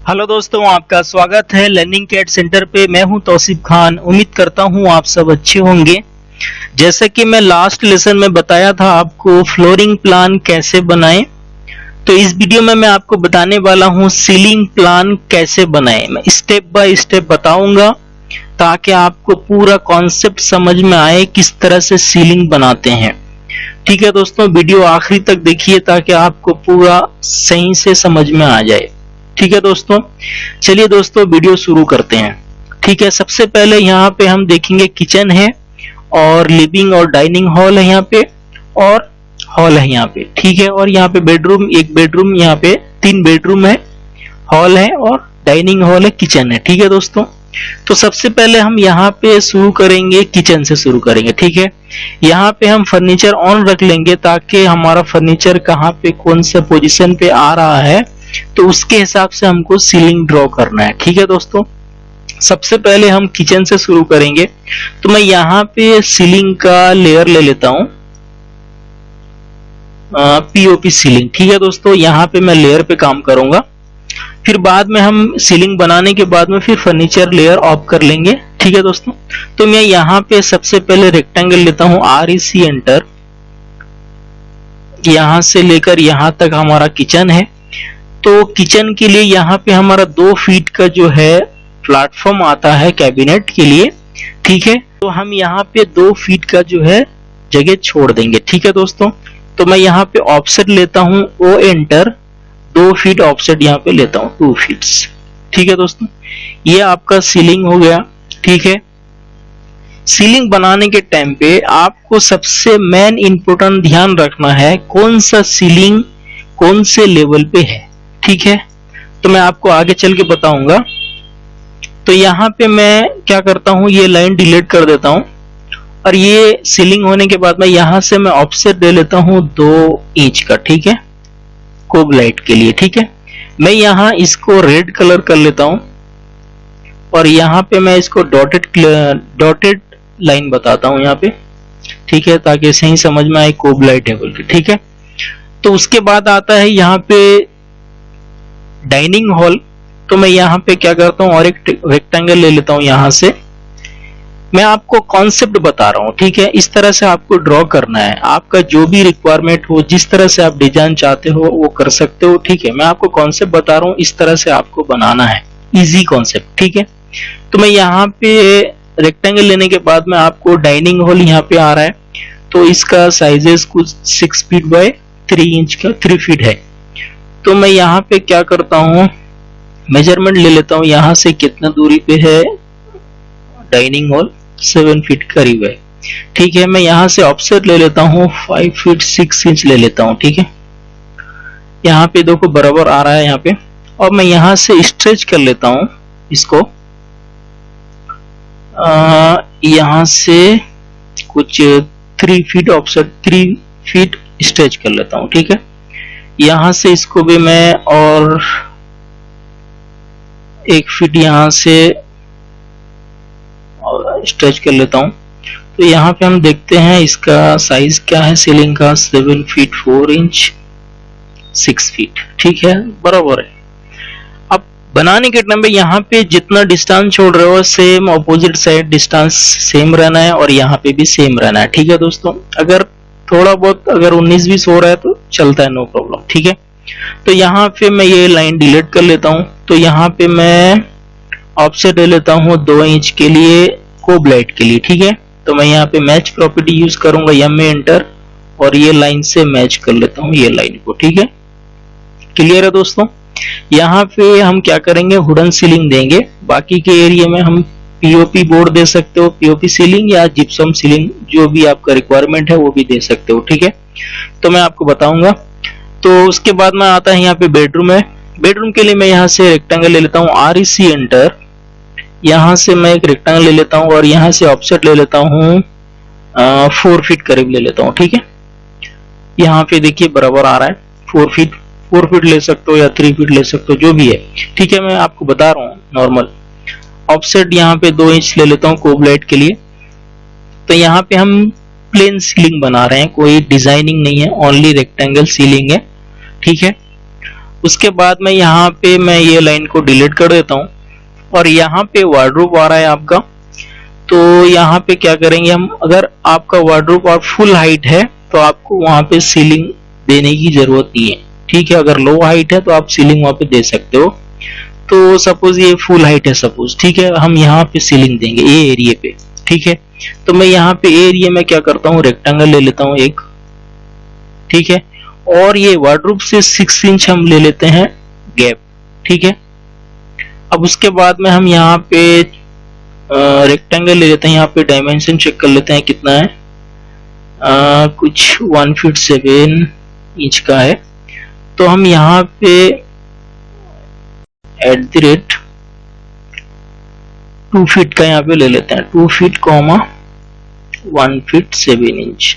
Hello दोस्तों, आपका स्वागत है लर्निंग कैड सेंटर पे। मैं हूं तौसीफ खान। उम्मीद करता हूं आप सब अच्छे होंगे। जैसा कि मैं लास्ट लेसन में बताया था आपको फ्लोरिंग प्लान कैसे बनाएं, तो इस वीडियो में मैं आपको बताने वाला हूं सीलिंग प्लान कैसे बनाएं। मैं स्टेप बाय स्टेप बताऊंगा ताकि आपको पूरा कॉन्सेप्ट समझ में आए किस तरह से सीलिंग बनाते हैं। ठीक है दोस्तों, वीडियो आखिरी तक देखिए ताकि आपको पूरा सही से समझ में आ जाए। ठीक है दोस्तों, चलिए दोस्तों वीडियो शुरू करते हैं। ठीक है, सबसे पहले यहाँ पे हम देखेंगे किचन है और लिविंग और डाइनिंग हॉल है यहाँ पे, और हॉल है यहाँ पे। ठीक है, और यहाँ पे बेडरूम, एक बेडरूम, यहाँ पे 3 बेडरूम है, हॉल है और डाइनिंग हॉल है, किचन है। ठीक है दोस्तों, तो सबसे पहले हम यहाँ पे शुरू करेंगे, किचन से शुरू करेंगे। ठीक है, यहाँ पे हम फर्नीचर ऑन रख लेंगे ताकि हमारा फर्नीचर कहाँ पे कौन सा पोजीशन पे आ रहा है तो उसके हिसाब से हमको सीलिंग ड्रॉ करना है। ठीक है दोस्तों, सबसे पहले हम किचन से शुरू करेंगे। तो मैं यहाँ पे सीलिंग का लेयर ले लेता हूँ, पीओपी सीलिंग। ठीक है दोस्तों, यहाँ पे मैं लेयर पे काम करूंगा, फिर बाद में हम सीलिंग बनाने के बाद में फिर फर्नीचर लेयर ऑफ कर लेंगे। ठीक है दोस्तों, तो मैं यहाँ पे सबसे पहले रेक्टेंगल लेता हूँ, REC एंटर। यहाँ से लेकर यहाँ तक हमारा किचन है। तो किचन के लिए यहाँ पे हमारा 2 फीट का जो है प्लेटफॉर्म आता है कैबिनेट के लिए। ठीक है, तो हम यहाँ पे 2 फीट का जो है जगह छोड़ देंगे। ठीक है दोस्तों, तो मैं यहाँ पे ऑफसेट लेता हूँ, O एंटर, 2 फीट ऑफसेट यहाँ पे लेता हूँ, 2 फीट्स। ठीक है दोस्तों, ये आपका सीलिंग हो गया। ठीक है, सीलिंग बनाने के टाइम पे आपको सबसे मेन इंपोर्टेंट ध्यान रखना है कौन सा सीलिंग कौन से लेवल पे है। ठीक है, तो मैं आपको आगे चल के बताऊंगा। तो यहाँ पे मैं क्या करता हूँ, ये लाइन डिलीट कर देता हूँ और ये सीलिंग होने के बाद में यहाँ से मैं ऑफसेट दे लेता हूँ 2 इंच का। ठीक है, कोब लाइट के लिए। ठीक है, मैं इसको रेड कलर कर लेता हूँ और यहाँ पे मैं इसको डॉटेड लाइन बताता हूँ यहाँ पे। ठीक है, ताकि सही समझ में आए कोब लाइट है बोल के। ठीक है, तो उसके बाद आता है यहाँ पे डाइनिंग हॉल। तो मैं यहाँ पे क्या करता हूँ, और एक रेक्टेंगल ले लेता हूँ। यहाँ से मैं आपको कॉन्सेप्ट बता रहा हूँ। ठीक है, इस तरह से आपको ड्रॉ करना है, आपका जो भी रिक्वायरमेंट हो, जिस तरह से आप डिजाइन चाहते हो वो कर सकते हो। ठीक है, मैं आपको कॉन्सेप्ट बता रहा हूँ, इस तरह से आपको बनाना है, इजी कॉन्सेप्ट। ठीक है, तो मैं यहाँ पे रेक्टेंगल लेने के बाद में आपको डाइनिंग हॉल यहाँ पे आ रहा है, तो इसका साइजेस कुछ 6 फीट बाय 3 इंच का 3 फीट है। तो मैं यहाँ पे क्या करता हूँ, मेजरमेंट ले लेता हूँ, यहाँ से कितना दूरी पे है डाइनिंग हॉल, 7 फीट करीब है। ठीक है, मैं यहाँ से ऑफसेट ले लेता हूँ 5 फीट 6 इंच ले लेता हूँ। ठीक है, यहाँ पे देखो बराबर आ रहा है यहाँ पे, और मैं यहाँ से स्ट्रेच कर लेता हूँ इसको, यहाँ से कुछ 3 फीट ऑफसेट 3 फीट स्ट्रेच कर लेता हूँ। ठीक है, यहाँ से इसको भी मैं और 1 फीट यहाँ से स्ट्रेच कर लेता हूँ। तो यहाँ पे हम देखते हैं इसका साइज क्या है सीलिंग का, 7 फीट 4 इंच 6 फीट। ठीक है, बराबर है। अब बनाने के टाइम पे यहाँ पे जितना डिस्टेंस छोड़ रहे हो same opposite side distance same रहना है और यहाँ पे भी सेम रहना है। ठीक है दोस्तों, अगर थोड़ा बहुत अगर 19-20 हो रहा है तो चलता है, नो प्रॉब्लम। ठीक है, तो यहाँ पे मैं ये लाइन डिलीट कर लेता हूँ। तो यहाँ पे मैं ऑफसेट ले लेता हूँ 2 इंच के लिए कोब लाइट के लिए। ठीक है, तो मैं यहाँ पे मैच प्रॉपर्टी यूज करूंगा, M एंटर, और ये लाइन से मैच कर लेता हूँ ये लाइन को। ठीक है, क्लियर है दोस्तों। यहाँ पे हम क्या करेंगे, वुडन सीलिंग देंगे। बाकी के एरिया में हम पीओपी बोर्ड दे सकते हो, पीओपी सीलिंग या जिप्सम सीलिंग, जो भी आपका रिक्वायरमेंट है वो भी दे सकते हो। ठीक है, तो मैं आपको बताऊंगा। तो उसके बाद में आता है यहाँ पे बेडरूम है। बेडरूम के लिए मैं यहाँ से रेक्टेंगल ले लेता हूँ, REC एंटर, यहाँ से मैं एक रेक्टेंगल ले लेता हूँ और यहाँ से ऑफसेट ले लेता हूँ 4 फीट करीब ले लेता हूँ। ठीक है, यहाँ पे देखिए बराबर आ रहा है 4 फीट ले सकते हो या 3 फीट ले सकते हो, जो भी है। ठीक है, मैं आपको बता रहा हूँ नॉर्मल। ऑफसेट यहाँ पे 2 इंच ले लेता हूँ कोब लाइट के लिए। तो यहाँ पे हम प्लेन सीलिंग बना रहे हैं, कोई डिजाइनिंग नहीं है, ओनली रेक्टेंगल सीलिंग है। ठीक है, उसके बाद में यहाँ पे मैं ये लाइन को डिलीट कर देता हूँ और यहाँ पे वार्डरोब आ रहा है आपका। तो यहाँ पे क्या करेंगे हम, अगर आपका वार्डरोब और फुल हाइट है तो आपको वहां पे सीलिंग देने की जरूरत नहीं है, ठीक है। अगर लो हाइट है तो आप सीलिंग वहां पे दे सकते हो। तो सपोज ये फुल हाइट है सपोज, ठीक है, हम यहाँ पे सीलिंग देंगे ए एरिया पे, ठीक है। तो मैं यहाँ पे ए एरिया में क्या करता हूँ, रेक्टेंगल ले लेता हूँ एक, ठीक है, और ये वार्डरोब से 6 इंच हम ले लेते हैं गैप, ठीक है। अब उसके बाद में हम यहाँ पे रेक्टेंगल ले लेते हैं, यहाँ पे डायमेंशन चेक कर लेते हैं कितना है, कुछ 1 फीट 7 इंच का है। तो हम यहाँ पे @2 फीट का यहाँ पे ले लेते हैं, 2 फीट 1 फीट 7 इंच,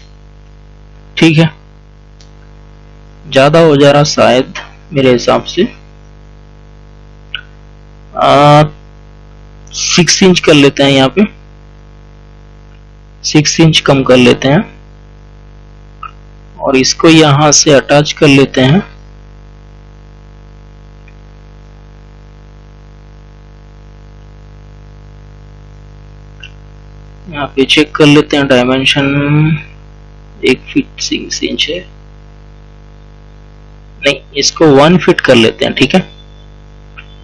ठीक है। ज्यादा हो जा रहा शायद मेरे हिसाब से, 6 इंच कर लेते हैं, यहाँ पे 6 इंच कम कर लेते हैं और इसको यहां से अटैच कर लेते हैं। यहाँ पे चेक कर लेते हैं डायमेंशन, 1 फीट 6 इंच है, नहीं इसको 1 फीट कर लेते हैं, ठीक है,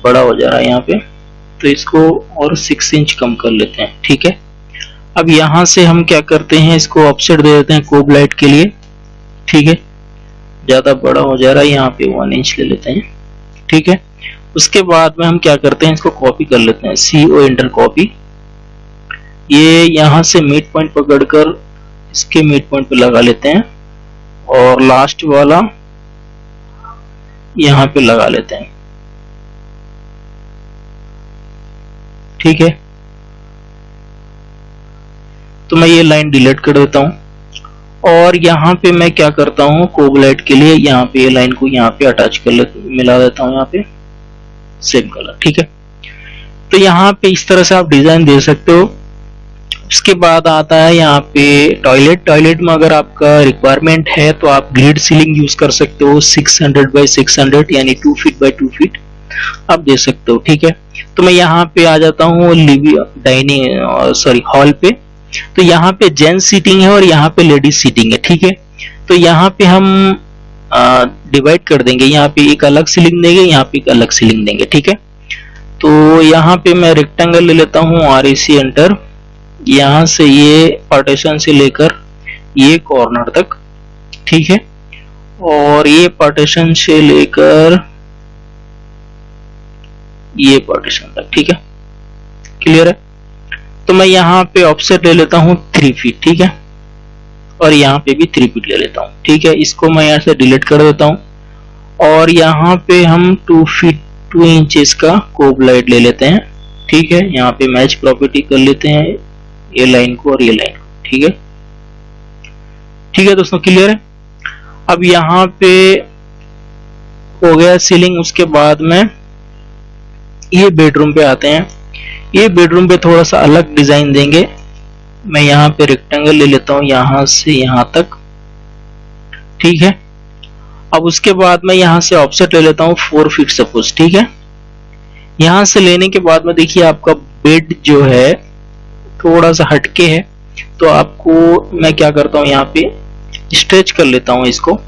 बड़ा हो जा रहा है यहाँ पे, तो इसको और 6 इंच कम कर लेते हैं, ठीक है। अब यहां से हम क्या करते हैं, इसको ऑफसेट दे देते हैं कोब लाइट के लिए, ठीक है, ज्यादा बड़ा हो जा रहा है, यहाँ पे 1 इंच ले लेते हैं, ठीक है। उसके बाद में हम क्या करते हैं, इसको कॉपी कर लेते हैं, CO एंटर कॉपी, ये यहां से मिड पॉइंट पकड़कर इसके मिड पॉइंट पे लगा लेते हैं और लास्ट वाला यहाँ पे लगा लेते हैं, ठीक है। तो मैं ये लाइन डिलीट कर देता हूं और यहाँ पे मैं क्या करता हूँ, कोब लाइट के लिए यहाँ पे ये लाइन को यहाँ पे अटैच कर मिला देता हूँ, यहाँ पे सेम कलर, ठीक है। तो यहाँ पे इस तरह से आप डिजाइन दे सकते हो। उसके बाद आता है यहाँ पे टॉयलेट में अगर आपका रिक्वायरमेंट है तो आप ग्रिड सीलिंग यूज कर सकते हो, 600 बाय 600 यानी 2 फीट बाय 2 फीट आप दे सकते हो, ठीक है। तो मैं यहाँ पे आ जाता हूँ हॉल पे। तो यहाँ पे जेंट्स सीटिंग है और यहाँ पे लेडीज सीटिंग है, ठीक है। तो यहाँ पे हम डिवाइड कर देंगे, यहाँ पे एक अलग सीलिंग देंगे, यहाँ पे एक अलग सीलिंग देंगे, ठीक है। तो यहाँ पे मैं रेक्टेंगल ले लेता हूँ, REC एंटर, यहाँ से ये पार्टीशन से लेकर ये कॉर्नर तक, ठीक है, और ये पार्टीशन से लेकर ये पार्टीशन तक, ठीक है, क्लियर है। तो मैं यहाँ पे ऑफसेट ले लेता हूँ 3 फीट, ठीक है, और यहाँ पे भी 3 फीट ले लेता हूँ, ठीक है। इसको मैं यहाँ से डिलीट कर देता हूँ और यहाँ पे हम 2 फीट 2 इंचेस का कोब लाइट ले लेते हैं, ठीक है। यहाँ पे मैच प्रॉपर्टी कर लेते हैं ये लाइन को और ये लाइन को, ठीक है, ठीक है दोस्तों, क्लियर है। अब यहाँ पे हो गया सीलिंग। उसके बाद में ये बेडरूम पे आते हैं। ये बेडरूम पे थोड़ा सा अलग डिजाइन देंगे। मैं यहाँ पे रेक्टेंगल ले लेता हूँ यहाँ से यहाँ तक, ठीक है। अब उसके बाद मैं यहाँ से ऑफसेट ले लेता हूँ 4 फीट सपोज, ठीक है। यहाँ से लेने के बाद में देखिए आपका बेड जो है थोड़ा सा हटके है, तो आपको मैं क्या करता हूँ, यहाँ पे स्ट्रेच कर लेता हूँ, इसको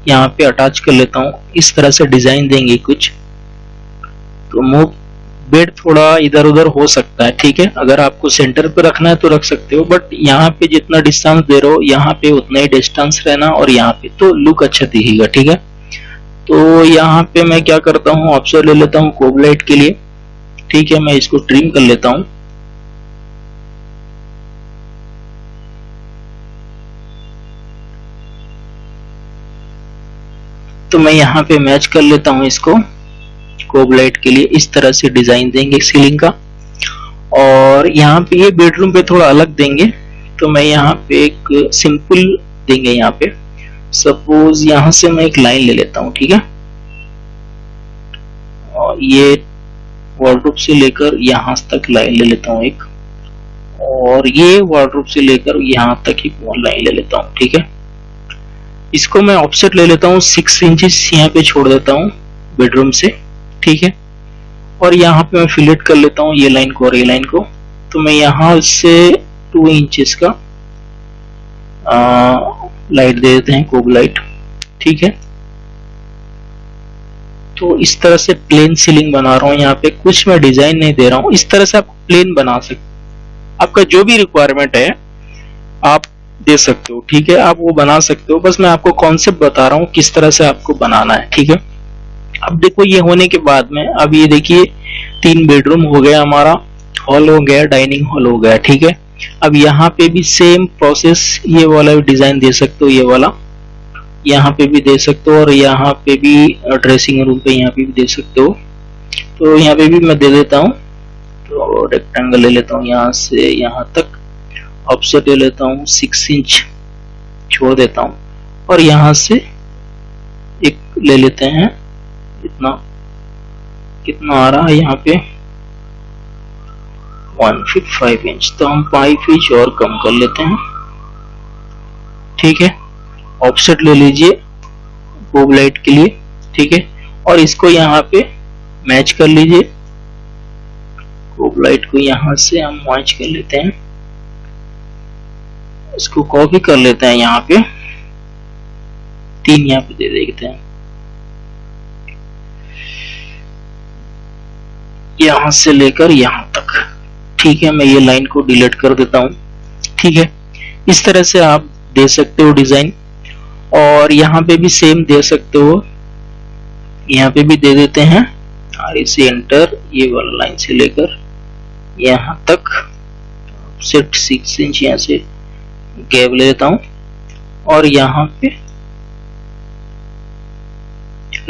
यहाँ पे अटैच कर लेता हूँ। इस तरह से डिजाइन देंगे कुछ, तो मूव बेड थोड़ा इधर उधर हो सकता है, ठीक है। अगर आपको सेंटर पे रखना है तो रख सकते हो, बट यहाँ पे जितना डिस्टेंस दे रहे हो यहाँ पे उतना ही डिस्टेंस रहना, और यहाँ पे तो लुक अच्छा दिखेगा, ठीक है। तो यहाँ पे मैं क्या करता हूँ, ऑप्शन ले लेता हूँ कोब लाइट के लिए, ठीक है। मैं इसको ट्रिम कर लेता हूँ। तो मैं यहाँ पे मैच कर लेता हूँ इसको कोब लाइट के लिए। इस तरह से डिजाइन देंगे सीलिंग का, और यहाँ पे ये बेडरूम पे थोड़ा अलग देंगे। तो मैं यहाँ पे एक सिंपल देंगे, यहाँ पे सपोज यहाँ से मैं एक लाइन ले लेता हूँ, ठीक है। और ये वार्डरोब से लेकर यहाँ तक लाइन ले लेता हूँ एक, और ये वार्डरोब से लेकर यहाँ तक ही लाइन ले लेता हूँ, ठीक है। इसको मैं ऑफसेट ले लेता हूँ 6 इंचेस, यहाँ पे छोड़ देता हूँ बेडरूम से, ठीक है। और यहाँ पे मैं फिलेट कर लेता हूँ ये लाइन को और ये लाइन को। तो मैं यहाँ से 2 इंचेस का लाइट दे देते हैं, कोब लाइट, ठीक है। तो इस तरह से प्लेन सीलिंग बना रहा हूँ, यहाँ पे कुछ मैं डिजाइन नहीं दे रहा हूँ। इस तरह से आप प्लेन बना सकते, आपका जो भी रिक्वायरमेंट है आप दे सकते हो, ठीक है, आप वो बना सकते हो। बस मैं आपको कॉन्सेप्ट बता रहा हूँ किस तरह से आपको बनाना है, ठीक है। अब देखो ये होने के बाद में, अब ये देखिए 3 बेडरूम हो गया हमारा, हॉल हो गया, डाइनिंग हॉल हो गया, ठीक है। अब यहाँ पे भी सेम प्रोसेस, ये वाला भी डिजाइन दे सकते हो, ये वाला यहाँ पे भी दे सकते हो, और यहाँ पे भी ड्रेसिंग रूम पे यहाँ पे भी दे सकते हो। तो यहाँ पे भी मैं दे देता हूँ, तो रेक्टेंगल ले लेता हूँ यहाँ से यहाँ तक, ऑफसेट ले लेता हूँ 6 इंच छोड़ देता हूँ, और यहाँ से एक ले लेते हैं, इतना कितना आ रहा है यहाँ पे 1.5 इंच, तो हम 5 इंच और कम कर लेते हैं, ठीक है। ऑफसेट ले लीजिए कोब लाइट के लिए, ठीक है, और इसको यहाँ पे मैच कर लीजिए, कोब लाइट को यहाँ से हम मैच कर लेते हैं, इसको कॉपी कर लेते हैं, यहाँ पे 3 यहाँ पे दे देते हैं, यहाँ से लेकर यहाँ तक, ठीक है। मैं ये लाइन को डिलीट कर देता हूँ, ठीक है। इस तरह से आप दे सकते हो डिजाइन, और यहाँ पे भी सेम दे सकते हो, यहाँ पे भी दे देते हैं, और इसे एंटर, ये वाला लाइन से लेकर यहाँ तक ऑफसेट 6 इंच यहाँ से गैप ले लेता हूँ, और यहाँ पे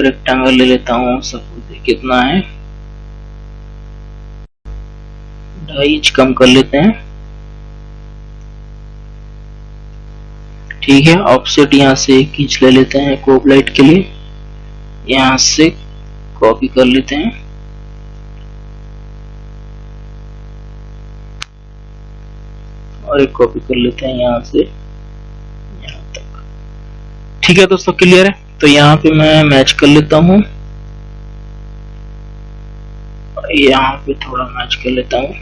रेक्टेंगल ले लेता हूँ, सपोज कितना है 2.5 इंच कम कर लेते हैं, ठीक है। ऑफसेट यहाँ से 1 इंच ले लेते हैं कोब लाइट के लिए, यहाँ से कॉपी कर लेते हैं, और एक कॉपी कर लेते हैं यहाँ से यहाँ तक, ठीक है दोस्तों, क्लियर है। तो यहाँ पे मैं मैच कर लेता हूँ, यहाँ पे थोड़ा मैच कर लेता हूँ,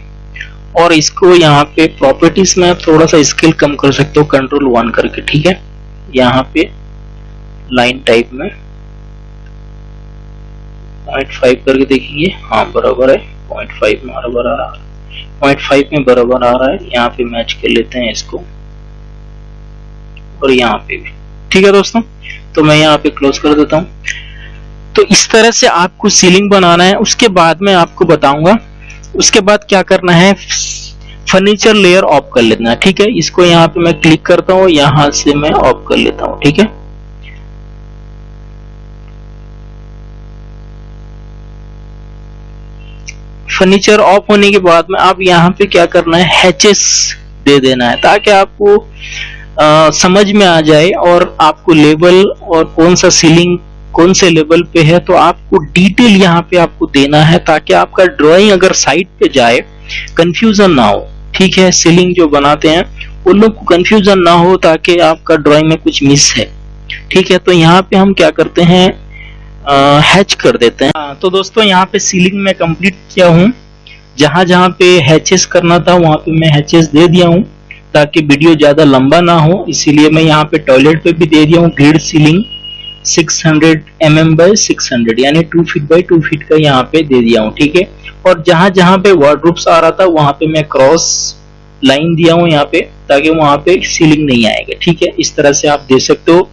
और इसको यहाँ पे प्रॉपर्टीज में थोड़ा सा स्केल कम कर सकते हो कंट्रोल 1 करके, ठीक है। यहाँ पे लाइन टाइप में 0.5 करके देखेंगे, हाँ बराबर है, 0.5 में बराबर आ रहा है, 0.5 में बराबर आ रहा है। यहाँ पे मैच कर लेते हैं इसको, और यहाँ पे भी, ठीक है दोस्तों। तो मैं यहाँ पे क्लोज कर देता हूँ। तो इस तरह से आपको सीलिंग बनाना है। उसके बाद मैं आपको बताऊंगा, उसके बाद क्या करना है, फर्नीचर लेयर ऑफ कर लेना है, ठीक है। इसको यहाँ पे मैं क्लिक करता हूँ, यहाँ से मैं ऑफ कर लेता हूँ, ठीक है। फर्नीचर ऑफ होने के बाद में आप यहाँ पे क्या करना है, हैचेस दे देना है, ताकि आपको समझ में आ जाए, और आपको लेवल और कौन सा सीलिंग कौन से लेवल पे है, तो आपको डिटेल यहाँ पे आपको देना है, ताकि आपका ड्राइंग अगर साइट पे जाए कंफ्यूजन ना हो, ठीक है। सीलिंग जो बनाते हैं उन लोग को कंफ्यूजन ना हो, ताकि आपका ड्राइंग में कुछ मिस है, ठीक है। तो यहाँ पे हम क्या करते हैं, हैच कर देते हैं। तो दोस्तों यहाँ पे सीलिंग में कंप्लीट किया हूँ, जहां जहां पे हैचेस करना था वहां पे मैं हैचेस दे दिया हूँ, ताकि वीडियो ज्यादा लंबा ना हो, इसीलिए मैं यहाँ पे टॉयलेट पे भी दे दिया हूँ ग्रिड सीलिंग 600 mm by 600 यानी 2 फीट बाई 2 फीट का यहाँ पे दे दिया हूँ, ठीक है। और जहां जहां पे वार्डरोब्स आ रहा था वहां पे मैं क्रॉस लाइन दिया हूँ यहाँ पे, ताकि वहां पे सीलिंग नहीं आएगा, ठीक है। इस तरह से आप दे सकते हो।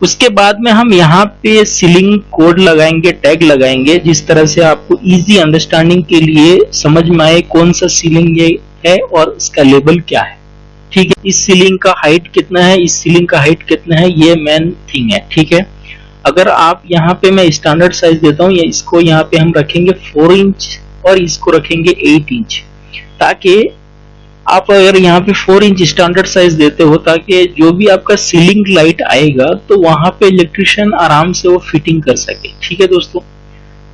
उसके बाद में हम यहाँ पे सीलिंग कोड लगाएंगे, टैग लगाएंगे, जिस तरह से आपको इजी अंडरस्टैंडिंग के लिए समझ में आए कौन सा सीलिंग ये है और इसका लेवल क्या है, ठीक है। इस सीलिंग का हाइट कितना है, इस सीलिंग का हाइट कितना है, ये मेन थिंग है, ठीक है। अगर आप यहाँ पे मैं स्टैंडर्ड साइज देता हूँ, इसको यहाँ पे हम रखेंगे 4 इंच और इसको रखेंगे 8 इंच, ताकि आप अगर यहाँ पे 4 इंच स्टैंडर्ड साइज देते हो, ताकि जो भी आपका सीलिंग लाइट आएगा तो वहां पे इलेक्ट्रिशियन आराम से वो फिटिंग कर सके, ठीक है दोस्तों।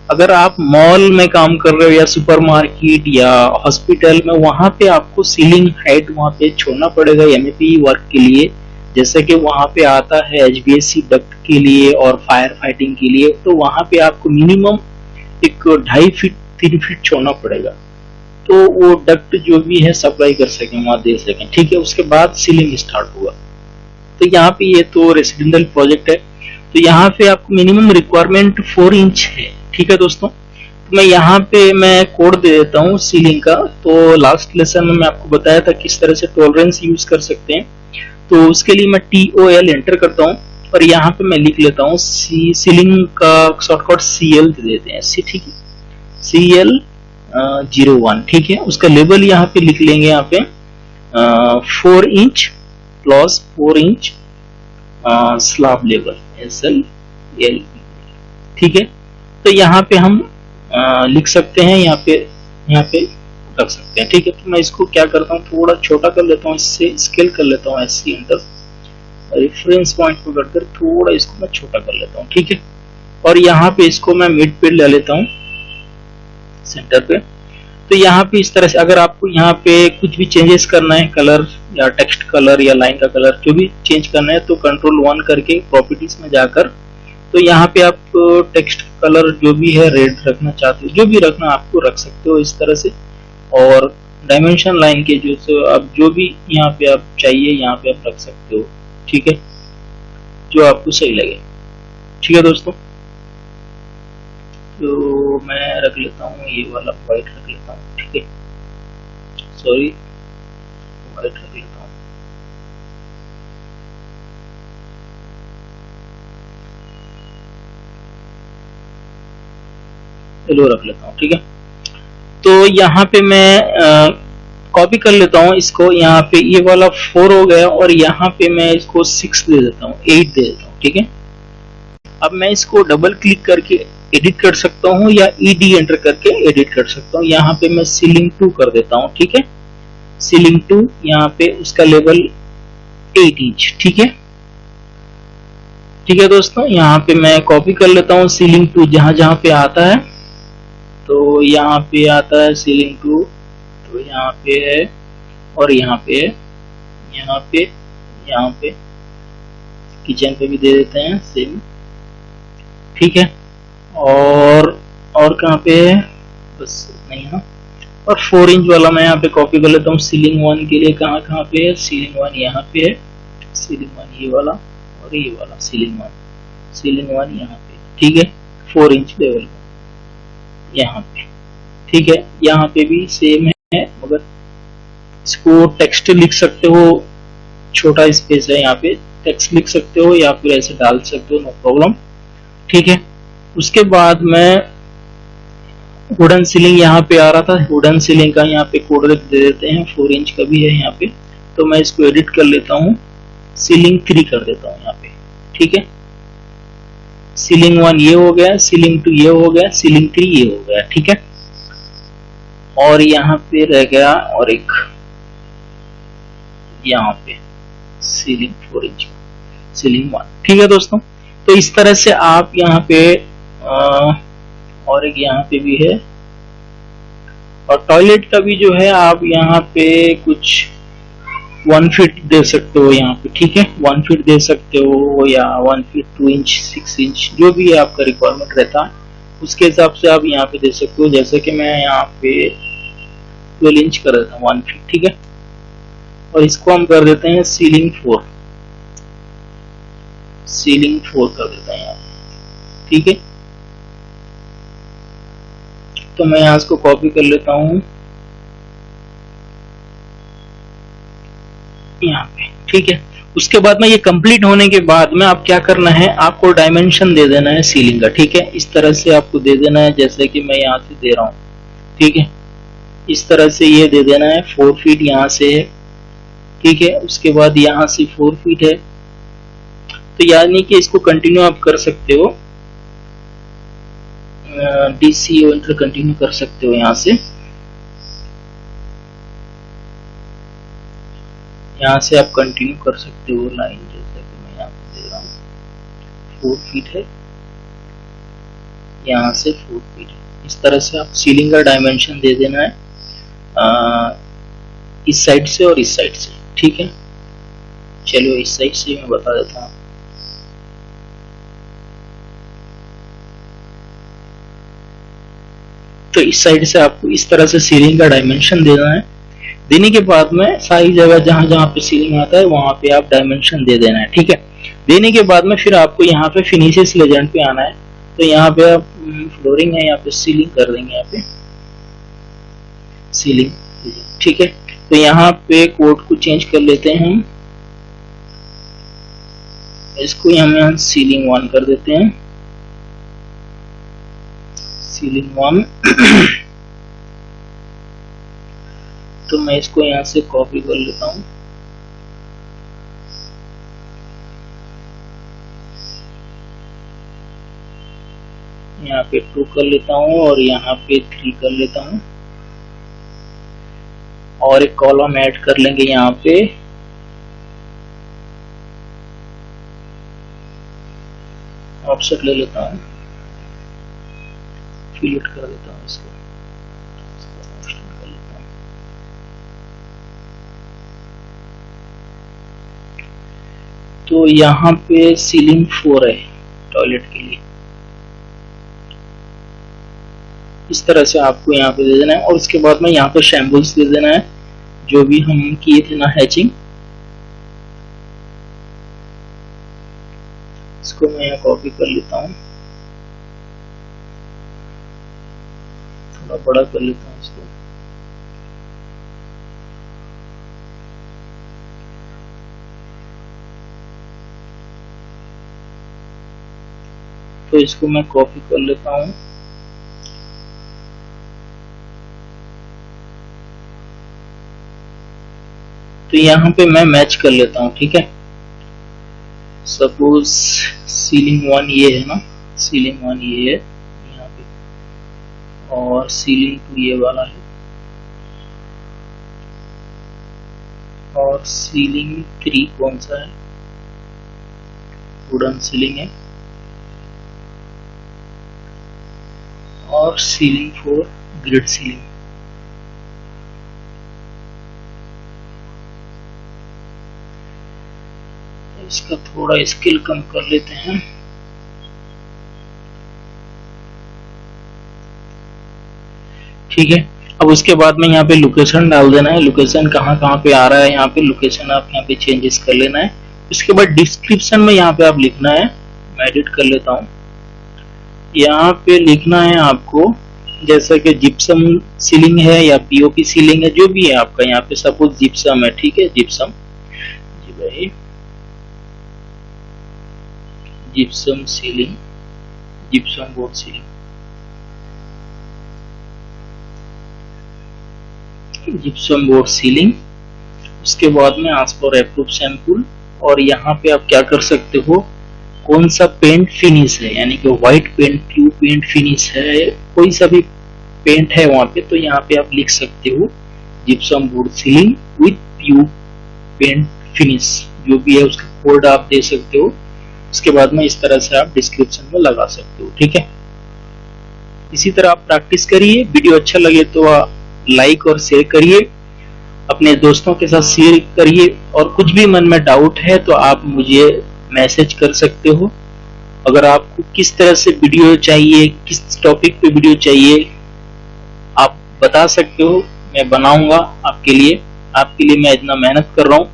अगर आप मॉल में काम कर रहे हो या सुपरमार्केट या हॉस्पिटल में, वहां पे आपको सीलिंग हाइट वहां पे छोड़ना पड़ेगा एमएपी वर्क के लिए, जैसे कि वहां पे आता है HVAC डक्ट के लिए और फायर फाइटिंग के लिए, तो वहां पे आपको मिनिमम एक 2.5 फीट 3 फीट छोड़ना पड़ेगा, तो वो डक्ट जो भी है सप्लाई कर सकें, वहां दे सकें, ठीक है। उसके बाद सीलिंग स्टार्ट होगा। तो यहाँ पे ये तो रेसिडेंशियल प्रोजेक्ट है, तो यहाँ पे आपको मिनिमम रिक्वायरमेंट 4 इंच है, ठीक है दोस्तों। तो मैं यहाँ पे मैं कोड दे देता हूँ सीलिंग का। तो लास्ट लेसन में मैं आपको बताया था किस तरह से टॉलरेंस यूज कर सकते हैं, तो उसके लिए मैं TOL एंटर करता हूँ और यहाँ पे मैं लिख लेता हूँ सीलिंग का शॉर्टकट CL दे देते हैं, ठीक है, CL01, ठीक है। उसका लेवल यहाँ पे लिख लेंगे, यहाँ पे 4 inch plus 4 inch slab level SLL, ठीक है। तो यहाँ पे हम लिख सकते हैं, यहाँ पे रख सकते हैं, ठीक है। तो मैं इसको क्या करता हूँ, थोड़ा छोटा कर लेता हूँ, इससे स्केल कर लेता हूँ, SC एंटर, रेफरेंस पॉइंट को करकर थोड़ा इसको मैं छोटा कर लेता हूँ, ठीक है। और यहाँ पे इसको मैं मिड पे ले लेता हूँ, सेंटर पे। तो यहाँ पे इस तरह से अगर आपको यहाँ पे कुछ भी चेंजेस करना है, कलर या टेक्स्ट कलर या लाइन का कलर जो भी चेंज करना है, तो Ctrl 1 करके प्रॉपर्टीज में जाकर, तो यहाँ पे आप टेक्स्ट कलर जो भी है रेड रखना चाहते हो, जो भी रखना आपको रख सकते हो इस तरह से। और डायमेंशन लाइन के जो आप जो भी यहाँ पे आप चाहिए यहाँ पे आप रख सकते हो, ठीक है, जो आपको सही लगे, ठीक है दोस्तों। तो मैं रख लेता हूँ ये वाला व्हाइट रख लेता हूँ, ठीक है, सॉरी व्हाइट रख लेता हूँ। येलो रख लेता हूँ, ठीक है। तो यहाँ पे मैं कॉपी कर लेता हूँ इसको, यहाँ पे ये वाला 4 हो गया और यहाँ पे मैं इसको 6 दे देता हूँ, 8 दे देता हूँ, ठीक है। अब मैं इसको डबल क्लिक करके एडिट कर सकता हूँ या ED एंटर करके एडिट कर सकता हूँ। यहाँ पे मैं सीलिंग 2 कर देता हूँ, ठीक है, सीलिंग 2, यहाँ पे उसका लेवल 8 इंच, ठीक है, ठीक है दोस्तों। यहाँ पे मैं कॉपी कर लेता हूँ सीलिंग 2 जहां जहां पे आता है, तो यहाँ पे आता है सीलिंग 2, तो यहाँ पे है और यहाँ पे है, यहाँ पे किचन पे भी दे देते हैं सेम, ठीक है। और कहाँ पे है, बस नहीं है। और 4 इंच वाला मैं यहाँ पे कॉपी कर लेता हूँ सीलिंग 1 के लिए, कहाँ पे है सीलिंग 1, यहाँ पे है सीलिंग 1 ये वाला और ये वाला सीलिंग 1 यहाँ पे, ठीक है, 4 इंच लेवल यहाँ पे, ठीक है। यहाँ पे भी सेम है, मगर इसको टेक्स्ट लिख सकते हो, छोटा स्पेस है यहाँ पे, टेक्स्ट लिख सकते हो या फिर ऐसे डाल सकते हो, नो प्रॉब्लम, ठीक है। उसके बाद मैं वुडन सीलिंग यहाँ पे आ रहा था, वुडन सीलिंग का यहाँ पे कोड दे देते हैं, 4 इंच का भी है यहाँ पे, तो मैं इसको एडिट कर लेता हूँ, सीलिंग 3 कर देता हूँ यहाँ पे, ठीक है। सीलिंग 1 ये हो गया, सीलिंग 2 ये हो गया, सीलिंग 3 ये हो गया, ठीक है। और यहाँ पे रह गया और एक यहाँ पे सीलिंग 4 इंच, सीलिंग 1, ठीक है दोस्तों। तो इस तरह से आप यहाँ पे और एक यहाँ पे भी है, और टॉयलेट का भी जो है आप यहाँ पे कुछ 1 फीट दे सकते हो यहाँ पे, ठीक है, 1 फीट दे सकते हो या 1 फीट 2 इंच 6 इंच जो भी आपका रिक्वायरमेंट रहता है उसके हिसाब से आप यहाँ पे दे सकते हो। जैसे कि मैं यहाँ पे 12 इंच कर देता हूँ, 1 फीट, ठीक है। और इसको हम कर देते हैं सीलिंग 4, सीलिंग 4 कर देते हैं यहाँ पे, ठीक है। तो मैं यहाँ इसको कॉपी कर लेता हूँ यहाँ पे, ठीक है। उसके बाद में ये कंप्लीट होने के बाद में आप क्या करना है, आपको डायमेंशन दे देना है सीलिंग का, ठीक है। इस तरह से आपको दे देना है, जैसे कि मैं यहाँ से दे रहा हूँ, ठीक है, इस तरह से ये दे देना है। 4 फीट यहाँ से है, ठीक है। उसके बाद यहाँ से 4 फीट है, तो यानी कि इसको कंटिन्यू आप कर सकते हो, DC एंटर कंटिन्यू कर सकते हो यहाँ से, यहाँ से आप कंटिन्यू कर सकते हो लाइन, जैसे कि मैं यहाँ पे दे रहा हूँ 4 फीट है, यहाँ से 4 फीट है। इस तरह से आप सीलिंग का डायमेंशन दे देना है, इस साइड से और इस साइड से, ठीक है। चलो इस साइड से मैं बता देता हूँ। तो इस साइड से आपको इस तरह से सीलिंग का डायमेंशन देना है। देने के बाद में सारी जगह जहां जहां पे सीलिंग आता है वहां पे आप डायमेंशन दे देना है, ठीक है। देने के बाद में फिर आपको यहाँ पे फिनिशेस लेजेंड पे आना है। तो यहाँ पे आप फ्लोरिंग है, यहाँ पे सीलिंग कर देंगे, यहाँ पे सीलिंग, ठीक है। तो यहाँ पे कोड को चेंज कर लेते हैं हम, इसको हम सीलिंग 1 कर देते हैं, सीलिंग 1। तो मैं इसको यहाँ से कॉपी कर लेता हूँ, यहाँ पे 2 कर लेता हूँ और यहाँ पे 3 कर लेता हूँ और एक कॉलम ऐड कर लेंगे यहाँ पे, ऑफसेट ले लेता हूँ, फिलेट कर देता हूँ इसको, कर लेता हूँ। तो यहाँ पे सीलिंग 4 है टॉयलेट के लिए, इस तरह से आपको यहाँ पे दे देना है। और उसके बाद में यहाँ पे शैम्बल्स दे देना है जो भी हम किए थे ना हैचिंग। इसको मैं यहाँ कॉपी कर लेता हूँ, थोड़ा बड़ा कर लेता हूँ इसको। तो इसको मैं कॉपी कर लेता हूँ, तो यहाँ पे मैं मैच कर लेता हूँ, ठीक है। सपोज सीलिंग 1 ये है ना, सीलिंग 1 ये है यहाँ पे, और सीलिंग 2 ये वाला है, और सीलिंग 3 कौन सा है, वुडन सीलिंग है, और सीलिंग 4 ग्रिड सीलिंग। इसका थोड़ा स्केल कम कर लेते हैं, ठीक है। अब उसके बाद में यहाँ पे लोकेशन डाल देना है, लोकेशन कहाँ कहाँ पे आ रहा है, यहाँ पे लोकेशन आप यहाँ पे चेंजेस कर लेना है। उसके बाद डिस्क्रिप्शन में यहाँ पे आप लिखना है, मैं एडिट कर लेता हूँ, यहाँ पे लिखना है आपको जैसा कि जिप्सम सीलिंग है या पीओपी सीलिंग है, जो भी है आपका। यहाँ पे सपोज जिप्सम है, ठीक है, जिप्सम, जी भाई, gypsum ceiling, gypsum board ceiling, gypsum board ceiling. उसके बाद में आस्क फॉर अप्रूव सैंपल, और यहाँ पे आप क्या कर सकते हो, कौन सा पेंट फिनिश है, यानी कि व्हाइट पेंट, प्यू पेंट फिनिश है, कोई सा भी पेंट है वहां पे, तो यहाँ पे आप लिख सकते हो gypsum board ceiling with pure paint finish, जो भी है उसका कोड आप दे सकते हो। उसके बाद में इस तरह से आप डिस्क्रिप्शन में लगा सकते हो, ठीक है। इसी तरह आप प्रैक्टिस करिए। वीडियो अच्छा लगे तो लाइक और शेयर करिए, अपने दोस्तों के साथ शेयर करिए, और कुछ भी मन में डाउट है तो आप मुझे मैसेज कर सकते हो। अगर आपको किस तरह से वीडियो चाहिए, किस टॉपिक पे वीडियो चाहिए, आप बता सकते हो, मैं बनाऊंगा आपके लिए। आपके लिए मैं इतना मेहनत कर रहा हूँ,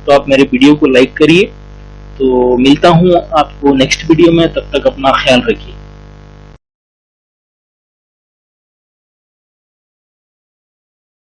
तो आप मेरे वीडियो को लाइक करिए। तो मिलता हूँ आपको नेक्स्ट वीडियो में, तब तक अपना ख्याल रखिए।